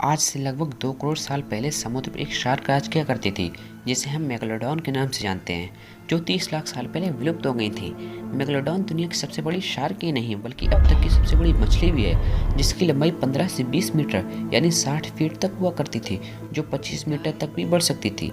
आज से लगभग 2 करोड़ साल पहले समुद्र पर एक शार्क राज किया करती थी, जिसे हम मेगालोडॉन के नाम से जानते हैं, जो 30 लाख साल पहले विलुप्त हो गई थी। मेगालोडॉन दुनिया की सबसे बड़ी शार्क ही नहीं बल्कि अब तक की सबसे बड़ी मछली भी है, जिसकी लंबाई 15 से 20 मीटर यानी 60 फीट तक हुआ करती थी, जो 25 मीटर तक भी बढ़ सकती थी।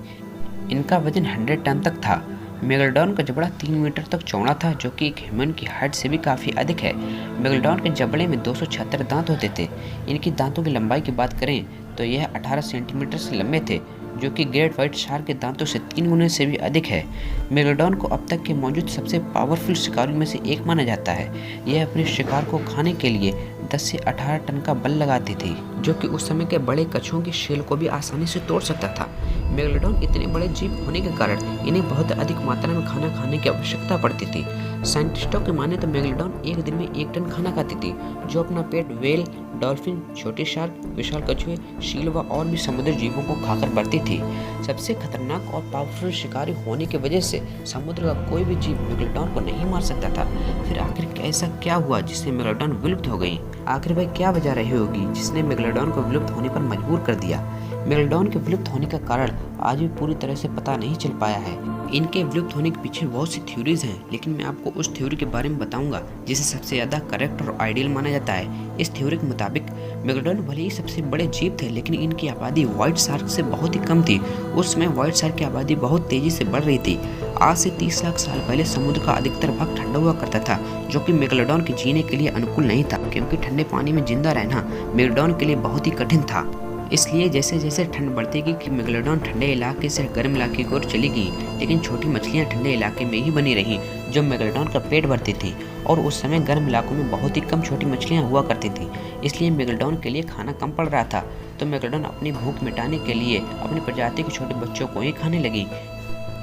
इनका वजन 100 टन तक था। मेगालोडॉन का जबड़ा 3 मीटर तक चौड़ा था, जो कि एक ह्यूमन की हाइट से भी काफ़ी अधिक है। मेगालोडॉन के जबड़े में 276 दांत होते थे। इनकी दांतों की लंबाई की बात करें तो यह 18 सेंटीमीटर से लंबे थे, जो कि ग्रेट व्हाइट शार्क के दांतों से 3 गुने से भी अधिक है। मेगालोडॉन को अब तक के मौजूद सबसे पावरफुल शिकारियों में से एक माना जाता है। यह अपने शिकार को खाने के लिए 10 से 18 टन का बल लगाती थी, जो कि उस समय के बड़े कछुओं की शेल को भी आसानी से तोड़ सकता था। मेगालोडॉन इतने बड़े जीव होने के कारण इन्हें बहुत अधिक मात्रा में खाना खाने की आवश्यकता पड़ती थी। साइंटिस्टों के माने तो मेगालोडॉन एक दिन में 1 टन खाना खाती थी, जो अपना पेट व्हेल, डॉल्फिन, छोटे शार्क, विशाल कछुए, शील व और भी समुद्री जीवों को खाकर बढ़ती थी। सबसे खतरनाक और पावरफुल शिकारी होने की वजह से समुद्र का कोई भी जीव मेगालोडॉन को नहीं मार सकता था। फिर आखिर ऐसा क्या हुआ जिससे मेगालोडॉन विलुप्त हो गई? आखिर भाई क्या वजह रही होगी जिसने मेगालोडॉन को विलुप्त होने पर मजबूर कर दिया? मेगालोडॉन के विलुप्त होने का कारण आज भी पूरी तरह से पता नहीं चल पाया है। इनके विलुप्त होने के पीछे बहुत सी थ्योरीज हैं, लेकिन मैं आपको उस थ्योरी के बारे में बताऊंगा जिसे सबसे ज़्यादा करेक्ट और आइडियल माना जाता है। इस थ्योरी के मुताबिक मेगालोडॉन भले ही सबसे बड़े जीव थे, लेकिन इनकी आबादी व्हाइट शार्क से बहुत ही कम थी। उस समय व्हाइट शार्क की आबादी बहुत तेजी से बढ़ रही थी। आज से 30 लाख साल पहले समुद्र का अधिकतर भाग ठंडा हुआ करता था, जो कि मेगालोडॉन के जीने के लिए अनुकूल नहीं था, क्योंकि ठंडे पानी में जिंदा रहना मेगालोडॉन के लिए बहुत ही कठिन था। इसलिए जैसे जैसे ठंड बढ़ती गई कि मेगालोडॉन ठंडे इलाके से गर्म इलाके की ओर चली गई, लेकिन छोटी मछलियां ठंडे इलाके में ही बनी रहीं, जो मेगालोडॉन का पेट भरती थी। और उस समय गर्म इलाकों में बहुत ही कम छोटी मछलियां हुआ करती थी, इसलिए मेगालोडॉन के लिए खाना कम पड़ रहा था। तो मेगालोडॉन अपनी भूख मिटाने के लिए अपनी प्रजाति के छोटे बच्चों को ही खाने लगी।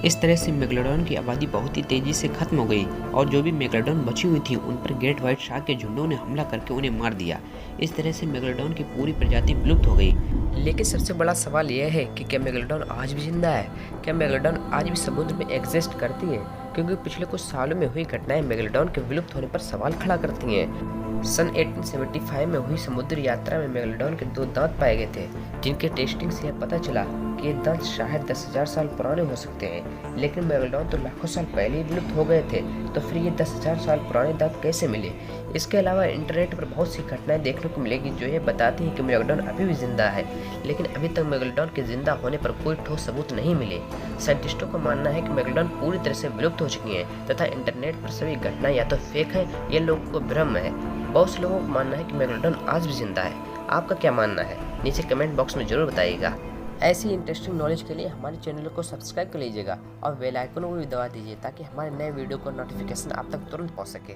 इस तरह से मेगालोडॉन की आबादी बहुत ही तेजी से खत्म हो गई, और जो भी मेगालोडॉन बची हुई थी उन पर ग्रेट व्हाइट शार्क के झुंडों ने हमला करके उन्हें मार दिया। इस तरह से मेगालोडॉन की पूरी प्रजाति विलुप्त हो गई। लेकिन सबसे बड़ा सवाल यह है कि क्या मेगालोडॉन आज भी जिंदा है? क्या मेगालोडॉन आज भी समुद्र में एग्जिस्ट करती है? क्योंकि पिछले कुछ सालों में हुई घटनाएं मेगालोडॉन के विलुप्त होने पर सवाल खड़ा करती हैं। सन 1875 में हुई समुद्री यात्रा में मेगालोडॉन के 2 दांत पाए गए थे, जिनके टेस्टिंग से यह पता चला कि ये दांत शायद 10,000 साल पुराने हो सकते हैं। लेकिन मेगालोडॉन तो लाखों साल पहले ही विलुप्त हो गए थे, तो फिर ये 10,000 साल पुराने दांत कैसे मिले? इसके अलावा इंटरनेट पर बहुत सी घटनाएं देखने को मिलेगी जो ये बताती हैं कि मेगालोडॉन अभी भी जिंदा है, लेकिन अभी तक मेगालोडॉन के जिंदा होने पर कोई ठोस सबूत नहीं मिले। साइंटिस्टों का मानना है कि मेगालोडॉन पूरी तरह से विलुप्त हो चुकी हैं, तथा इंटरनेट पर सभी घटनाएं या तो फेक हैं या लोगों को भ्रम है। बहुत से लोगों का मानना है कि मेगालोडॉन आज भी जिंदा है। आपका क्या मानना है? नीचे कमेंट बॉक्स में जरूर बताइएगा। ऐसी इंटरेस्टिंग नॉलेज के लिए हमारे चैनल को सब्सक्राइब कर लीजिएगा और बेल आइकन को भी दबा दीजिए, ताकि हमारे नए वीडियो का नोटिफिकेशन आप तक तुरंत पहुंच सके।